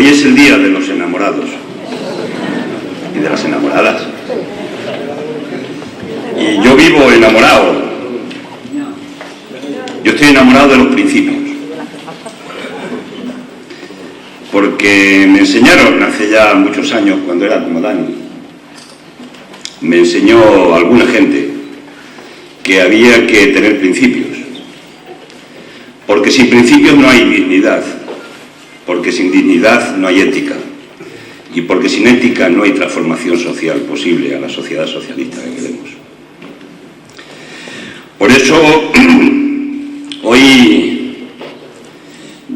Hoy es el día de los enamorados y de las enamoradas. Y yo vivo enamorado. Yo estoy enamorado de los principios. Porque me enseñaron hace ya muchos años, cuando era como Dani, me enseñó alguna gente que había que tener principios. Porque sin principios no hay dignidad. Porque sin dignidad no hay ética. Y porque sin ética no hay transformación social posible a la sociedad socialista que queremos. Por eso, hoy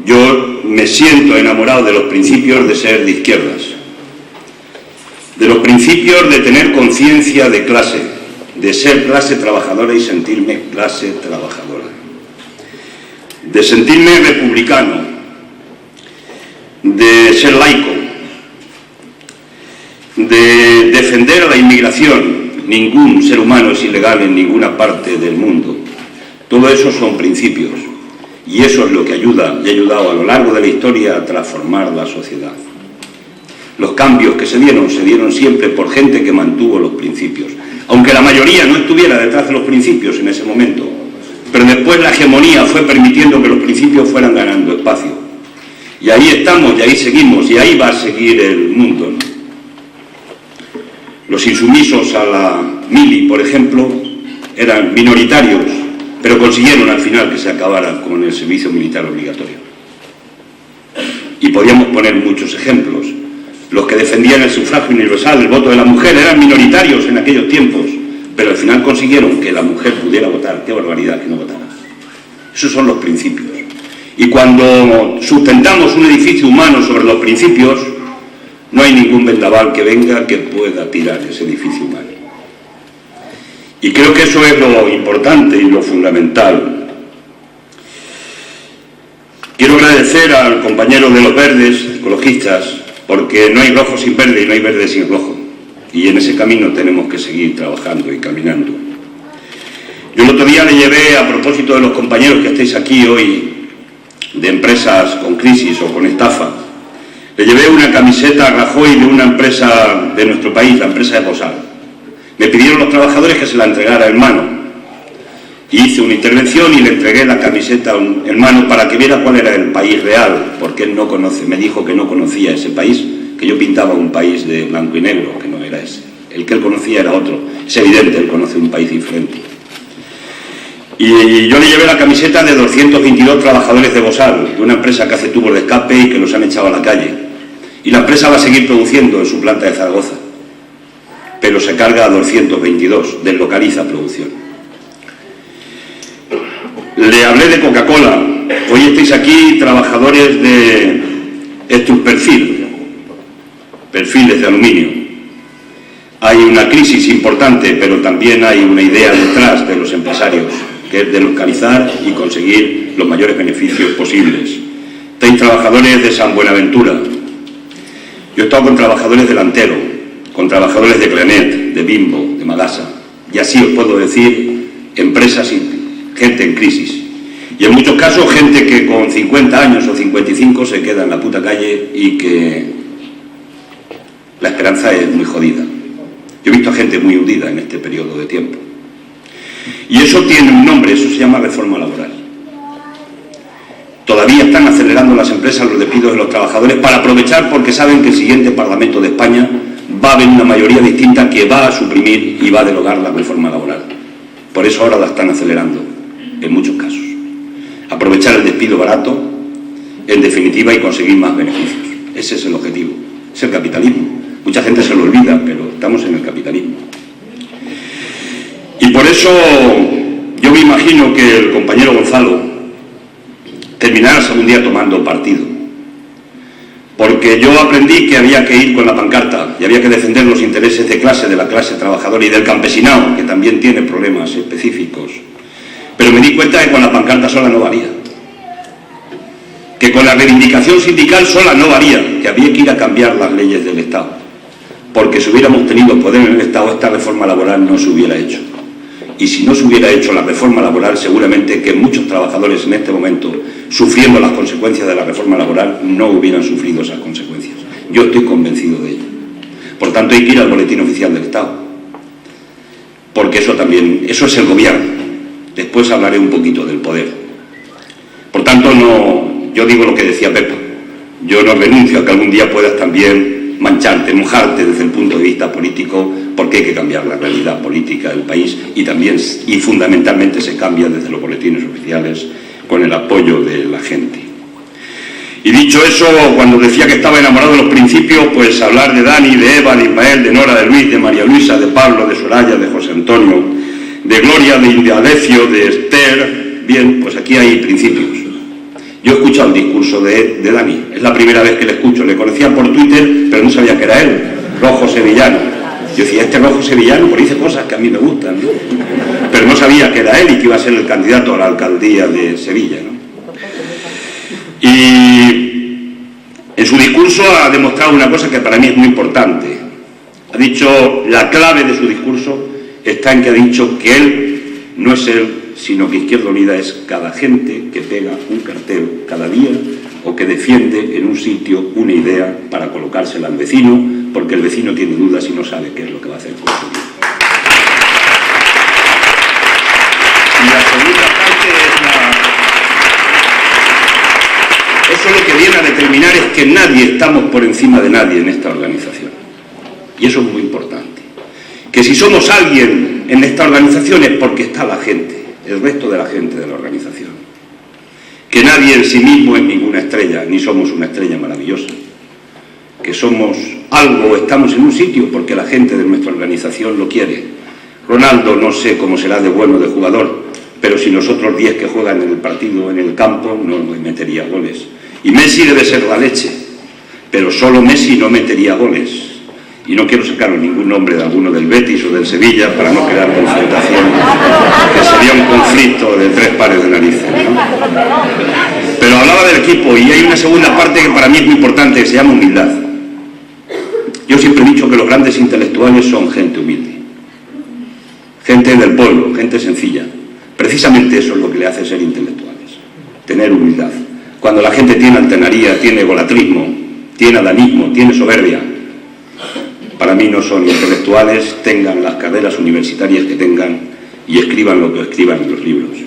yo me siento enamorado de los principios de ser de izquierdas, de los principios de tener conciencia de clase, de ser clase trabajadora y sentirme clase trabajadora, de sentirme republicano, de ser laico, de defender a la inmigración. Ningún ser humano es ilegal en ninguna parte del mundo. Todo eso son principios. Y eso es lo que ayuda y ha ayudado a lo largo de la historia a transformar la sociedad. Los cambios que se dieron siempre por gente que mantuvo los principios. Aunque la mayoría no estuviera detrás de los principios en ese momento. Pero después la hegemonía fue permitiendo que los principios fueran ganando espacio. Y ahí estamos, y ahí seguimos, y ahí va a seguir el mundo, ¿no? Los insumisos a la mili, por ejemplo, eran minoritarios, pero consiguieron al final que se acabara con el servicio militar obligatorio. Y podíamos poner muchos ejemplos. Los que defendían el sufragio universal, el voto de la mujer, eran minoritarios en aquellos tiempos, pero al final consiguieron que la mujer pudiera votar. ¡Qué barbaridad que no votara! Esos son los principios. Y cuando sustentamos un edificio humano sobre los principios, no hay ningún vendaval que venga que pueda tirar ese edificio humano. Y creo que eso es lo importante y lo fundamental. Quiero agradecer al compañero de los verdes, ecologistas, porque no hay rojo sin verde y no hay verde sin rojo. Y en ese camino tenemos que seguir trabajando y caminando. Yo el otro día le llevé, a propósito de los compañeros que estáis aquí hoy, de empresas con crisis o con estafa, le llevé una camiseta a Rajoy de una empresa de nuestro país, la empresa de Bosal. Me pidieron los trabajadores que se la entregara en mano. Y hice una intervención y le entregué la camiseta en mano para que viera cuál era el país real, porque él no conoce, me dijo que no conocía ese país, que yo pintaba un país de blanco y negro, que no era ese. El que él conocía era otro. Es evidente, él conoce un país diferente. Y yo le llevé la camiseta de 222 trabajadores de Bosal, de una empresa que hace tubos de escape y que los han echado a la calle. Y la empresa va a seguir produciendo en su planta de Zaragoza, pero se carga a 222, deslocaliza producción. Le hablé de Coca-Cola. Hoy estáis aquí trabajadores de estos perfiles de aluminio. Hay una crisis importante, pero también hay una idea detrás de los empresarios, que es deslocalizar y conseguir los mayores beneficios posibles. Estáis trabajadores de San Buenaventura. Yo he estado con trabajadores del Antero, con trabajadores de Cleanet, de Bimbo, de Magasa, y así os puedo decir, empresas y gente en crisis. Y en muchos casos gente que con 50 años o 55 se queda en la puta calle y que la esperanza es muy jodida. Yo he visto a gente muy hundida en este periodo de tiempo. Y eso tiene un nombre, eso se llama reforma laboral. Todavía están acelerando las empresas los despidos de los trabajadores para aprovechar, porque saben que el siguiente Parlamento de España va a haber una mayoría distinta que va a suprimir y va a derogar la reforma laboral. Por eso ahora la están acelerando, en muchos casos. Aprovechar el despido barato, en definitiva, y conseguir más beneficios. Ese es el objetivo, es el capitalismo. Mucha gente se lo olvida, pero estamos en el capitalismo. Y por eso yo me imagino que el compañero Gonzalo terminara algún día tomando partido. Porque yo aprendí que había que ir con la pancarta y había que defender los intereses de clase, de la clase trabajadora y del campesinado, que también tiene problemas específicos. Pero me di cuenta que con la pancarta sola no valía. Que con la reivindicación sindical sola no valía, que había que ir a cambiar las leyes del Estado. Porque si hubiéramos tenido poder en el Estado, esta reforma laboral no se hubiera hecho. Y si no se hubiera hecho la reforma laboral, seguramente que muchos trabajadores en este momento, sufriendo las consecuencias de la reforma laboral, no hubieran sufrido esas consecuencias. Yo estoy convencido de ello. Por tanto, hay que ir al Boletín Oficial del Estado, porque eso es el gobierno. Después hablaré un poquito del poder. Por tanto, yo digo lo que decía Pepa. Yo no renuncio a que algún día puedas también mancharte, mojarte desde el punto de vista político, porque hay que cambiar la realidad política del país y fundamentalmente se cambia desde los boletines oficiales con el apoyo de la gente. Y dicho eso, cuando decía que estaba enamorado de los principios, pues hablar de Dani, de Eva, de Ismael, de Nora, de Luis, de María Luisa, de Pablo, de Soraya, de José Antonio, de Gloria, de Alecio, de Esther. Bien, pues aquí hay principios. Yo he escuchado el discurso de Dani, es la primera vez que le escucho. Le conocía por Twitter, pero no sabía que era él, rojo sevillano. Yo decía, este rojo sevillano, pues dice cosas que a mí me gustan, ¿no? Pero no sabía que era él y que iba a ser el candidato a la alcaldía de Sevilla, ¿no? Y en su discurso ha demostrado una cosa que para mí es muy importante. Ha dicho, la clave de su discurso está en que ha dicho que él no es él, sino que Izquierda Unida es cada gente que pega un cartel cada día o que defiende en un sitio una idea para colocársela al vecino, porque el vecino tiene dudas y no sabe qué es lo que va a hacer con su vida. Y la segunda parte eso lo que viene a determinar es que nadie estamos por encima de nadie en esta organización. Y eso es muy importante. Que si somos alguien en esta organización es porque está la gente, el resto de la gente de la organización. Que nadie en sí mismo es ninguna estrella, ni somos una estrella maravillosa. Que somos algo, estamos en un sitio porque la gente de nuestra organización lo quiere. Ronaldo no sé cómo será de bueno de jugador, pero si nosotros 10 que juegan en el partido, en el campo, no metería goles. Y Messi debe ser la leche, pero solo Messi no metería goles. Y no quiero sacar ningún nombre de alguno del Betis o del Sevilla para no crear confrontación, que sería un conflicto de 3 pares de narices, ¿no? Pero hablaba del equipo y hay una segunda parte que para mí es muy importante, que se llama humildad. Yo siempre he dicho que los grandes intelectuales son gente humilde, gente del pueblo, gente sencilla. Precisamente eso es lo que le hace ser intelectuales, tener humildad. Cuando la gente tiene altanería, tiene egolatrismo, tiene adanismo, tiene soberbia, para mí no son intelectuales, tengan las carreras universitarias que tengan y escriban lo que escriban en los libros.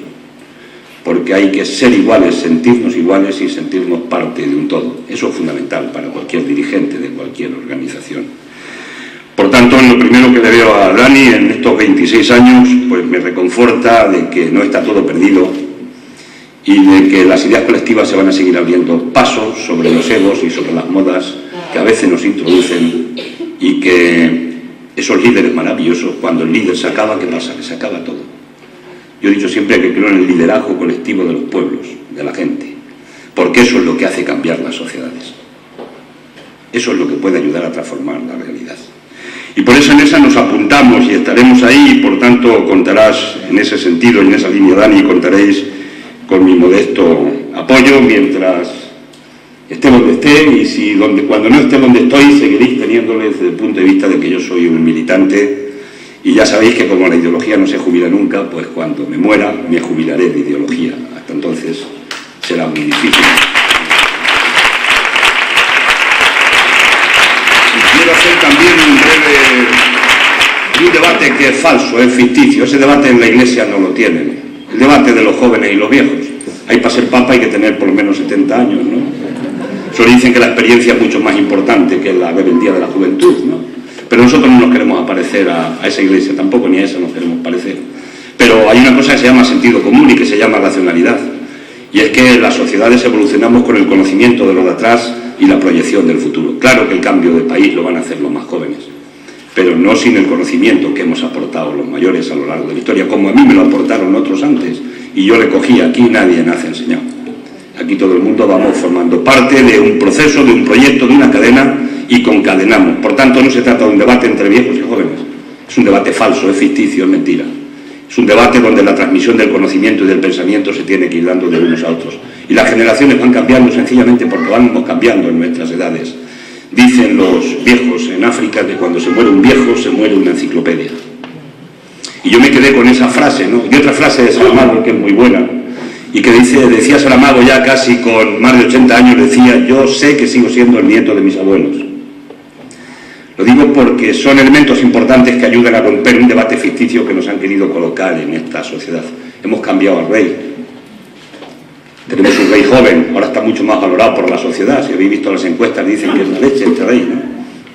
Porque hay que ser iguales, sentirnos iguales y sentirnos parte de un todo. Eso es fundamental para cualquier dirigente de cualquier organización. Por tanto, lo primero que le veo a Dani en estos 26 años, pues me reconforta de que no está todo perdido y de que las ideas colectivas se van a seguir abriendo pasos sobre los egos y sobre las modas que a veces nos introducen, y que esos líderes maravillosos, cuando el líder se acaba, ¿qué pasa? Que se acaba todo. Yo he dicho siempre que creo en el liderazgo colectivo de los pueblos, de la gente, porque eso es lo que hace cambiar las sociedades. Eso es lo que puede ayudar a transformar la realidad. Y por eso en esa nos apuntamos y estaremos ahí, y por tanto contarás en ese sentido, en esa línea, Dani, contaréis con mi modesto apoyo mientras esté donde esté, y cuando no esté donde estoy, seguiréis teniéndole desde el punto de vista de que yo soy un militante, y ya sabéis que como la ideología no se jubila nunca, pues cuando me muera me jubilaré de ideología. Hasta entonces será muy difícil. Y quiero hacer también un debate que es falso, es ficticio. Ese debate en la Iglesia no lo tienen. El debate de los jóvenes y los viejos. Ahí para ser papa hay que tener por lo menos 70 años, ¿no? Solo dicen que la experiencia es mucho más importante que la rebeldía de la juventud, ¿no? Pero nosotros no nos queremos aparecer a esa iglesia, tampoco ni a esa nos queremos parecer. Pero hay una cosa que se llama sentido común y que se llama racionalidad. Y es que las sociedades evolucionamos con el conocimiento de lo de atrás y la proyección del futuro. Claro que el cambio de país lo van a hacer los más jóvenes, pero no sin el conocimiento que hemos aportado los mayores a lo largo de la historia, como a mí me lo aportaron otros antes, y yo le cogí. Aquí nadie nace enseñado. Aquí todo el mundo vamos formando parte de un proceso, de un proyecto, de una cadena, y concadenamos. Por tanto, no se trata de un debate entre viejos y jóvenes. Es un debate falso, es ficticio, es mentira. Es un debate donde la transmisión del conocimiento y del pensamiento se tiene que ir dando de unos a otros. Y las generaciones van cambiando sencillamente porque vamos cambiando en nuestras edades. Dicen los viejos en África que cuando se muere un viejo, se muere una enciclopedia. Y yo me quedé con esa frase, ¿no? Y otra frase de Saramago que es muy buena, y que decía Saramago ya casi con más de 80 años, decía: yo sé que sigo siendo el nieto de mis abuelos. Lo digo porque son elementos importantes que ayudan a romper un debate ficticio que nos han querido colocar en esta sociedad. Hemos cambiado al rey. Tenemos un rey joven, ahora está mucho más valorado por la sociedad. Si habéis visto las encuestas, dicen que es la leche este rey, ¿no?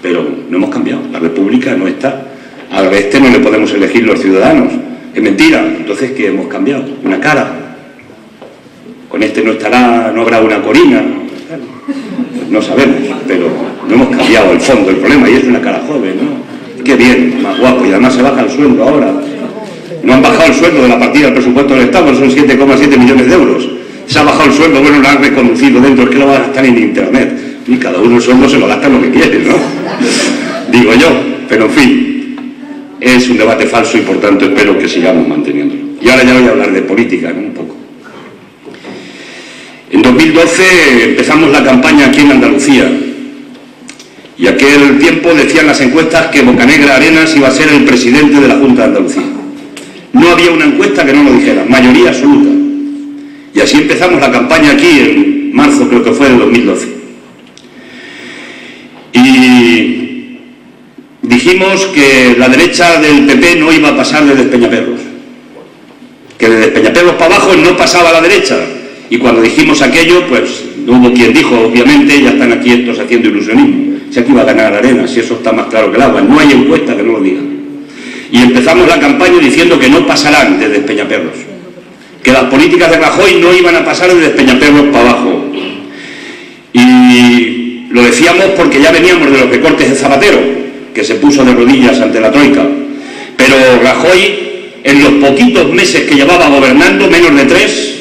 Pero no hemos cambiado, la república no está. Al este no le podemos elegir los ciudadanos. Es mentira, entonces ¿qué hemos cambiado? Una cara. Con este no estará, no habrá una corina. No sabemos, pero no hemos cambiado el fondo del problema, y es una cara joven, ¿no? Qué bien, más guapo, y además se baja el sueldo ahora. No han bajado el sueldo de la partida del presupuesto del Estado, son 7,7 millones de euros. Se ha bajado el sueldo, bueno, lo han reconducido dentro, es que lo van a gastar en internet. Y cada uno el sueldo se lo gasta lo que quiere, ¿no? Digo yo, pero en fin, es un debate falso y por tanto espero que sigamos manteniéndolo. Y ahora ya voy a hablar de política, ¿no? Un poco. En 2012 empezamos la campaña aquí en Andalucía y aquel tiempo decían las encuestas que Bocanegra Arenas iba a ser el presidente de la Junta de Andalucía. No había una encuesta que no lo dijera, mayoría absoluta. Y así empezamos la campaña aquí en marzo, creo que fue, de 2012. Y dijimos que la derecha del PP no iba a pasar de Despeñaperros, que de Despeñaperros para abajo no pasaba la derecha. Y cuando dijimos aquello, pues no hubo quien dijo, obviamente, ya están aquí estos haciendo ilusionismo. Si aquí va a ganar Arenas, si eso está más claro que el agua, no hay encuesta que no lo diga. Y empezamos la campaña diciendo que no pasarán de Despeñaperros, que las políticas de Rajoy no iban a pasar de Despeñaperros para abajo. Y lo decíamos porque ya veníamos de los recortes de Zapatero, que se puso de rodillas ante la troika. Pero Rajoy, en los poquitos meses que llevaba gobernando, menos de 3,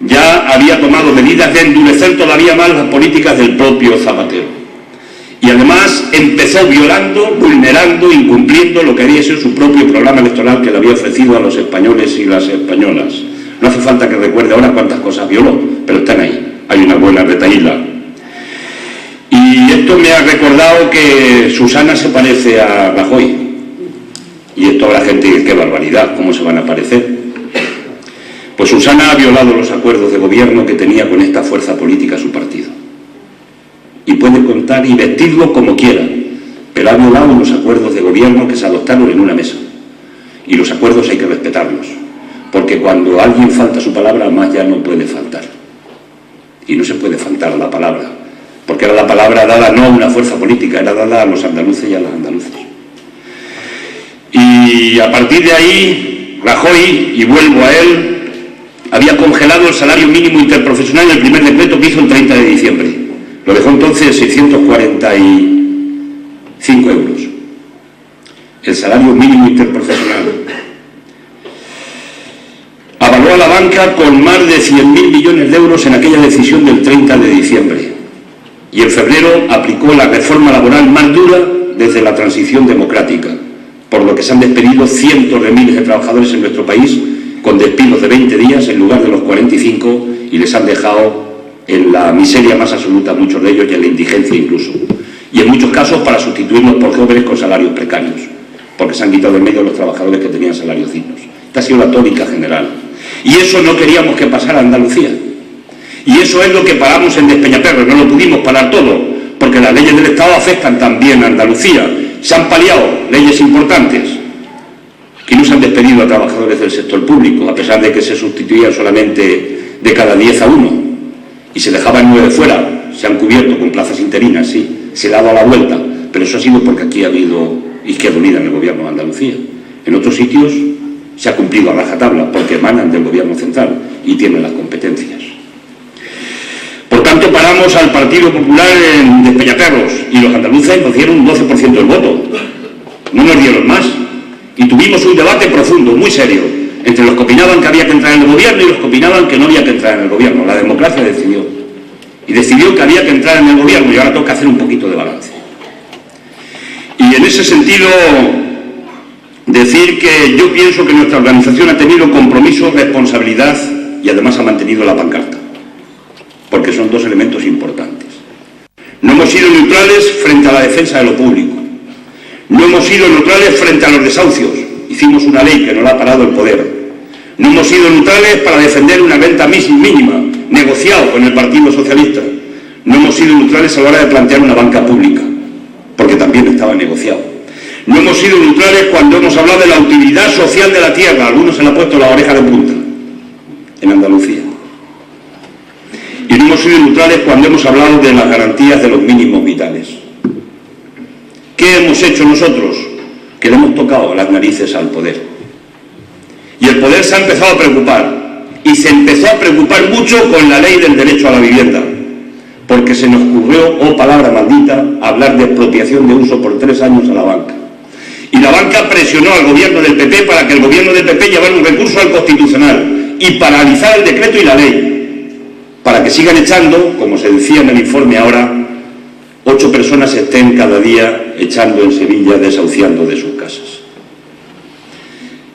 ya había tomado medidas de endurecer todavía más las políticas del propio Zapatero. Y además empezó violando, vulnerando, incumpliendo lo que había sido su propio programa electoral que le había ofrecido a los españoles y las españolas. No hace falta que recuerde ahora cuántas cosas violó, pero están ahí, hay una buena retahíla. Y esto me ha recordado que Susana se parece a Rajoy. Y esto habrá gente que dice, qué barbaridad, ¿cómo se van a parecer? Pues Susana ha violado los acuerdos de gobierno que tenía con esta fuerza política su partido. Y puede contar y vestirlo como quiera, pero ha violado los acuerdos de gobierno que se adoptaron en una mesa. Y los acuerdos hay que respetarlos, porque cuando alguien falta su palabra, más ya no puede faltar. Y no se puede faltar a la palabra, porque era la palabra dada no a una fuerza política, era dada a los andaluces y a las andaluzas. Y a partir de ahí, Rajoy, y vuelvo a él, había congelado el salario mínimo interprofesional en el primer decreto que hizo el 30 de diciembre. Lo dejó entonces en 645 euros. El salario mínimo interprofesional. Avaló a la banca con más de 100.000 millones de euros en aquella decisión del 30 de diciembre. Y en febrero aplicó la reforma laboral más dura desde la transición democrática, por lo que se han despedido cientos de miles de trabajadores en nuestro país con despidos de 20 días en lugar de los 45 y les han dejado en la miseria más absoluta, muchos de ellos, y en la indigencia incluso. Y en muchos casos para sustituirlos por jóvenes con salarios precarios, porque se han quitado de medio a los trabajadores que tenían salarios dignos. Esta ha sido la tónica general. Y eso no queríamos que pasara a Andalucía. Y eso es lo que paramos en Despeñaperros. No lo pudimos parar todo, porque las leyes del Estado afectan también a Andalucía. Se han paliado leyes importantes, que no se han despedido a trabajadores del sector público, a pesar de que se sustituían solamente de cada 10 a 1, y se dejaban 9 fuera. Se han cubierto con plazas interinas, sí, se le ha dado la vuelta, pero eso ha sido porque aquí ha habido Izquierda Unida en el gobierno de Andalucía. En otros sitios se ha cumplido a rajatabla, porque emanan del gobierno central y tienen las competencias. Por tanto, paramos al Partido Popular en Despeñaperros, y los andaluces nos dieron un 12% del voto, no nos dieron más. Y tuvimos un debate profundo, muy serio, entre los que opinaban que había que entrar en el gobierno y los que opinaban que no había que entrar en el gobierno. La democracia decidió. Y decidió que había que entrar en el gobierno, y ahora toca hacer un poquito de balance. Y en ese sentido, decir que yo pienso que nuestra organización ha tenido compromiso, responsabilidad y además ha mantenido la pancarta, porque son dos elementos importantes. No hemos sido neutrales frente a la defensa de lo público. No hemos sido neutrales frente a los desahucios. Hicimos una ley que nos la ha parado el poder. No hemos sido neutrales para defender una renta mínima, negociado con el Partido Socialista. No hemos sido neutrales a la hora de plantear una banca pública, porque también estaba negociado. No hemos sido neutrales cuando hemos hablado de la utilidad social de la tierra. Algunos se le ha puesto la oreja de punta en Andalucía. Y no hemos sido neutrales cuando hemos hablado de las garantías de los mínimos vitales. ¿Qué hemos hecho nosotros? Que le hemos tocado las narices al poder. Y el poder se ha empezado a preocupar. Y se empezó a preocupar mucho con la ley del derecho a la vivienda. Porque se nos ocurrió, oh palabra maldita, hablar de expropiación de uso por 3 años a la banca. Y la banca presionó al gobierno del PP para que el gobierno del PP llevara un recurso al Constitucional y paralizar el decreto y la ley, para que sigan echando, como se decía en el informe ahora, 8 personas estén cada día echando en Sevilla, desahuciando de sus casas.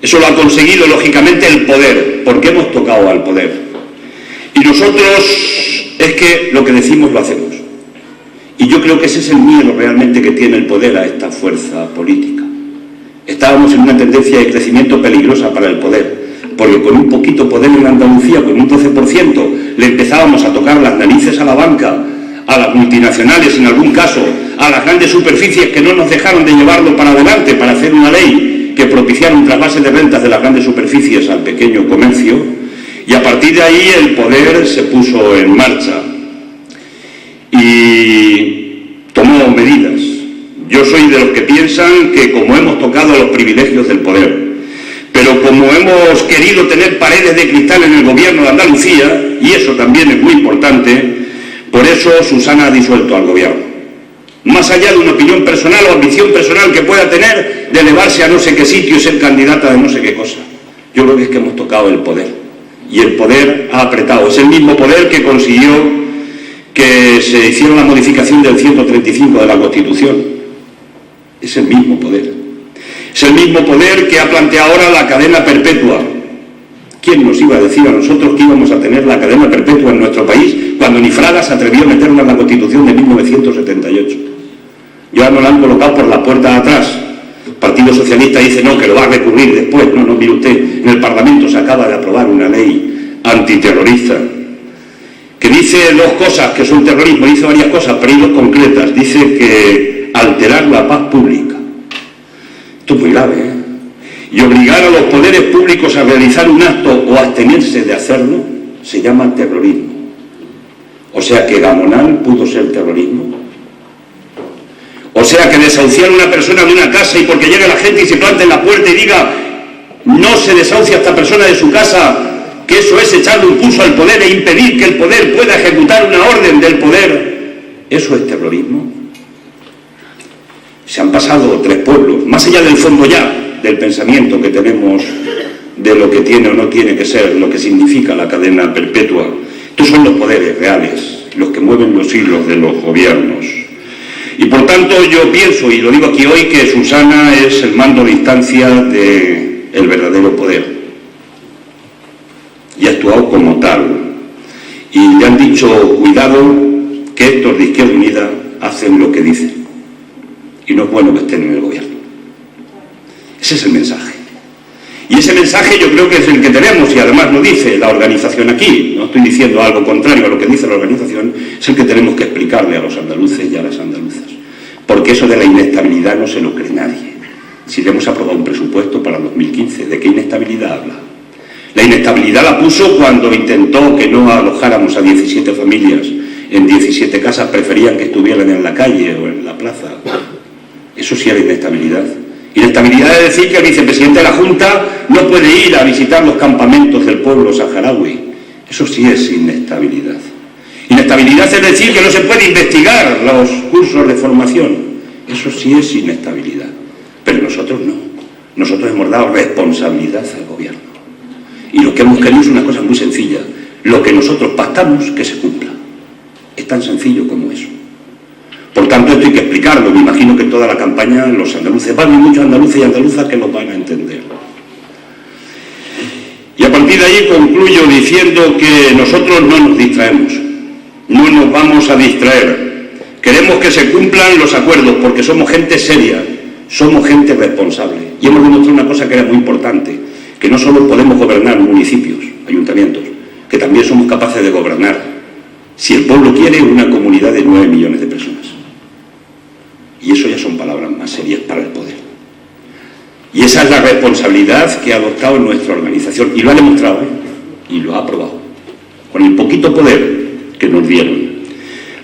Eso lo ha conseguido, lógicamente, el poder, porque hemos tocado al poder. Y nosotros, es que lo que decimos lo hacemos. Y yo creo que ese es el miedo realmente que tiene el poder a esta fuerza política. Estábamos en una tendencia de crecimiento peligrosa para el poder, porque con un poquito poder en Andalucía, con un 12%, le empezábamos a tocar las narices a la banca, a las multinacionales en algún caso, a las grandes superficies que no nos dejaron de llevarlo para adelante para hacer una ley que propiciara un trasvase de rentas de las grandes superficies al pequeño comercio, y a partir de ahí el poder se puso en marcha y tomó medidas. Yo soy de los que piensan que como hemos tocado los privilegios del poder, pero como hemos querido tener paredes de cristal en el gobierno de Andalucía, y eso también es muy importante, por eso Susana ha disuelto al gobierno. Más allá de una opinión personal o ambición personal que pueda tener de elevarse a no sé qué sitio y ser candidata de no sé qué cosa. Yo creo que es que hemos tocado el poder. Y el poder ha apretado. Es el mismo poder que consiguió que se hiciera la modificación del 135 de la Constitución. Es el mismo poder. Es el mismo poder que ha planteado ahora la cadena perpetua. ¿Quién nos iba a decir a nosotros que íbamos a tener la cadena perpetua en nuestro país cuando ni Fraga se atrevió a meterla en la Constitución de 1978? Ya nos la han colocado por la puerta de atrás. El Partido Socialista dice no, que lo va a recurrir después. No, mire usted, en el Parlamento se acaba de aprobar una ley antiterrorista que dice 2 cosas que son terrorismo, dice varias cosas, pero hay 2 concretas. Dice que alterar la paz pública. Esto es muy grave, ¿eh? Y obligar a los poderes públicos a realizar un acto o abstenerse de hacerlo se llama terrorismo. O sea que Gamonal pudo ser terrorismo. O sea que desahuciar a una persona de una casa y porque llegue la gente y se plante en la puerta y diga no se desahucia a esta persona de su casa, que eso es echarle un pulso al poder e impedir que el poder pueda ejecutar una orden del poder, ¿eso es terrorismo? Se han pasado 3 pueblos, más allá del fondo ya, del pensamiento que tenemos de lo que tiene o no tiene que ser, lo que significa la cadena perpetua. Estos son los poderes reales, los que mueven los hilos de los gobiernos. Y por tanto yo pienso, y lo digo aquí hoy, que Susana es el mando a distancia del verdadero poder. Y ha actuado como tal. Y le han dicho, cuidado, que estos de Izquierda Unida hacen lo que dicen. Y no es bueno que estén en el gobierno. Ese es el mensaje. Y ese mensaje yo creo que es el que tenemos, y además lo dice la organización aquí, no estoy diciendo algo contrario a lo que dice la organización, es el que tenemos que explicarle a los andaluces y a las andaluzas. Porque eso de la inestabilidad no se lo cree nadie. Si le hemos aprobado un presupuesto para 2015, ¿de qué inestabilidad habla? La inestabilidad la puso cuando intentó que no alojáramos a 17 familias en 17 casas, preferían que estuvieran en la calle o en la plaza. Eso sí era inestabilidad. Inestabilidad es decir que el vicepresidente de la Junta no puede ir a visitar los campamentos del pueblo saharaui. Eso sí es inestabilidad. Inestabilidad es decir que no se puede investigar los cursos de formación. Eso sí es inestabilidad. Pero nosotros no. Nosotros hemos dado responsabilidad al gobierno. Y lo que hemos querido es una cosa muy sencilla. Lo que nosotros pactamos, que se cumpla. Es tan sencillo como eso. Por tanto, esto hay que explicarlo. Me imagino que en toda la campaña los andaluces, van muchos andaluces y andaluzas que lo van a entender. Y a partir de ahí concluyo diciendo que nosotros no nos distraemos. No nos vamos a distraer. Queremos que se cumplan los acuerdos porque somos gente seria, somos gente responsable. Y hemos demostrado una cosa que era muy importante, que no solo podemos gobernar municipios, ayuntamientos, que también somos capaces de gobernar, si el pueblo quiere, una comunidad de 9 millones de personas. Y eso ya son palabras más serias para el poder. Y esa es la responsabilidad que ha adoptado nuestra organización, y lo ha demostrado, y lo ha aprobado, con el poquito poder que nos dieron.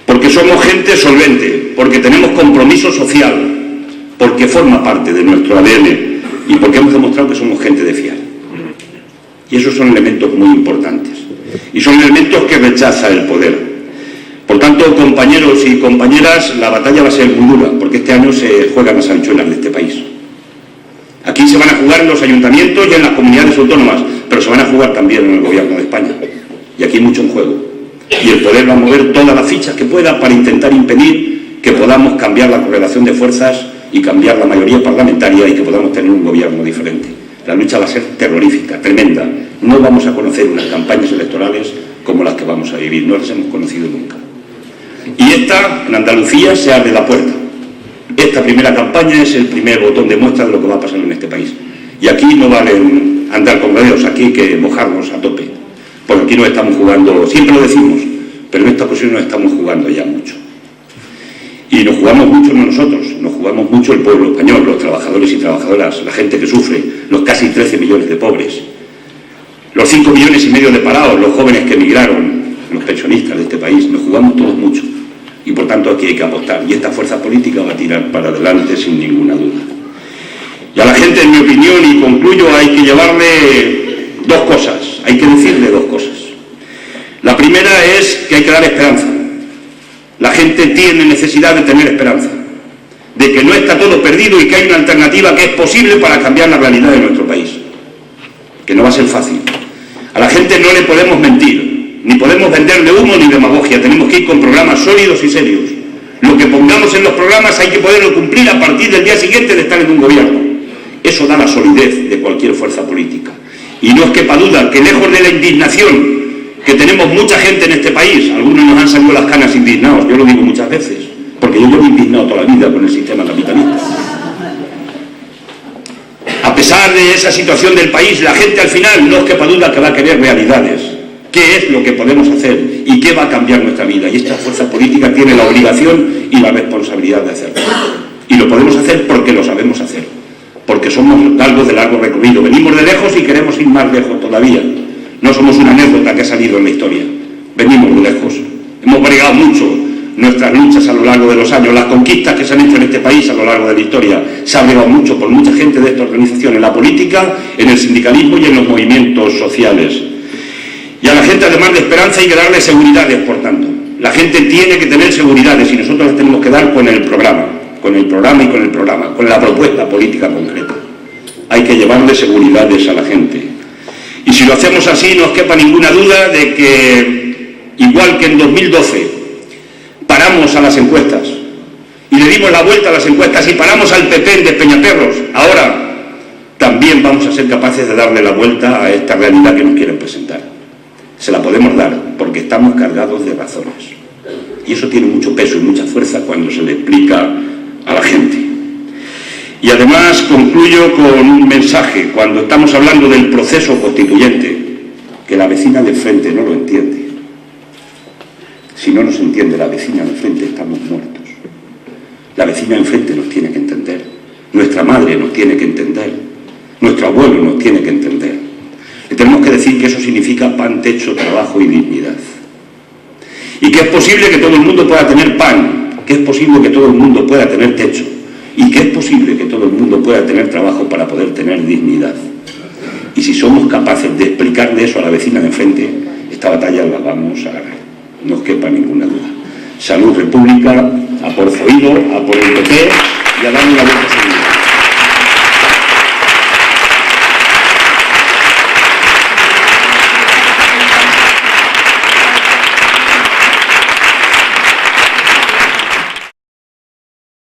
Porque somos gente solvente, porque tenemos compromiso social, porque forma parte de nuestro ADN, y porque hemos demostrado que somos gente de fiar. Y esos son elementos muy importantes. Y son elementos que rechaza el poder. Por tanto, compañeros y compañeras, la batalla va a ser muy dura, porque este año se juegan las habichuelas de este país. Aquí se van a jugar en los ayuntamientos y en las comunidades autónomas, pero se van a jugar también en el gobierno de España. Y aquí hay mucho en juego. Y el poder va a mover todas las fichas que pueda para intentar impedir que podamos cambiar la correlación de fuerzas y cambiar la mayoría parlamentaria y que podamos tener un gobierno diferente. La lucha va a ser terrorífica, tremenda. No vamos a conocer unas campañas electorales como las que vamos a vivir, no las hemos conocido nunca. Y esta, en Andalucía, se abre la puerta. Esta primera campaña es el primer botón de muestra de lo que va a pasar en este país. Y aquí no vale andar con rodeos, aquí hay que mojarnos a tope. Porque aquí nos estamos jugando, siempre lo decimos, pero en esta ocasión nos estamos jugando ya mucho. Y nos jugamos mucho no nosotros, nos jugamos mucho el pueblo español, los trabajadores y trabajadoras, la gente que sufre, los casi 13 millones de pobres, los 5,5 millones de parados, los jóvenes que emigraron, los pensionistas de este país. Nos jugamos todos mucho. Y por tanto aquí hay que apostar. Y esta fuerza política va a tirar para adelante sin ninguna duda. Y a la gente, en mi opinión, y concluyo, hay que llevarle dos cosas, hay que decirle dos cosas. La primera es que hay que dar esperanza. La gente tiene necesidad de tener esperanza, de que no está todo perdido y que hay una alternativa que es posible para cambiar la realidad de nuestro país, que no va a ser fácil. A la gente no le podemos mentir, ni podemos venderle humo ni demagogia, tenemos que ir con programas sólidos y serios. Lo que pongamos en los programas hay que poderlo cumplir a partir del día siguiente de estar en un gobierno. Eso da la solidez de cualquier fuerza política. Y no es quepa duda que lejos de la indignación, que tenemos mucha gente en este país, algunos nos han salido las canas indignados, yo lo digo muchas veces, porque yo llevo indignado toda la vida con el sistema capitalista. A pesar de esa situación del país, la gente al final no es quepa duda que va a querer realidades. ¿Qué es lo que podemos hacer y qué va a cambiar nuestra vida? Y esta fuerza política tiene la obligación y la responsabilidad de hacerlo. Y lo podemos hacer porque lo sabemos hacer, porque somos algo de largo recorrido. Venimos de lejos y queremos ir más lejos todavía. No somos una anécdota que ha salido en la historia. Venimos de lejos. Hemos bregado mucho nuestras luchas a lo largo de los años, las conquistas que se han hecho en este país a lo largo de la historia. Se ha bregado mucho por mucha gente de esta organización, en la política, en el sindicalismo y en los movimientos sociales. Y a la gente, además de esperanza, hay que darle seguridades, por tanto. La gente tiene que tener seguridades y nosotros las tenemos que dar con el programa y con el programa, con la propuesta política concreta. Hay que llevarle seguridades a la gente. Y si lo hacemos así, no os quepa ninguna duda de que, igual que en 2012, paramos a las encuestas y le dimos la vuelta a las encuestas y paramos al PP en Despeñaperros, ahora también vamos a ser capaces de darle la vuelta a esta realidad que nos quieren presentar. Se la podemos dar porque estamos cargados de razones. Y eso tiene mucho peso y mucha fuerza cuando se le explica a la gente. Y además concluyo con un mensaje. Cuando estamos hablando del proceso constituyente, que la vecina de frente no lo entiende. Si no nos entiende la vecina de frente, estamos muertos. La vecina de enfrente nos tiene que entender. Nuestra madre nos tiene que entender. Nuestro abuelo nos tiene que entender. Le tenemos que decir que eso significa pan, techo, trabajo y dignidad. Y que es posible que todo el mundo pueda tener pan, que es posible que todo el mundo pueda tener techo, y que es posible que todo el mundo pueda tener trabajo para poder tener dignidad. Y si somos capaces de explicarle eso a la vecina de enfrente, esta batalla la vamos a ganar. No os quepa ninguna duda. Salud República, a por Zoido, a por el PP y a darle una vuelta seguida.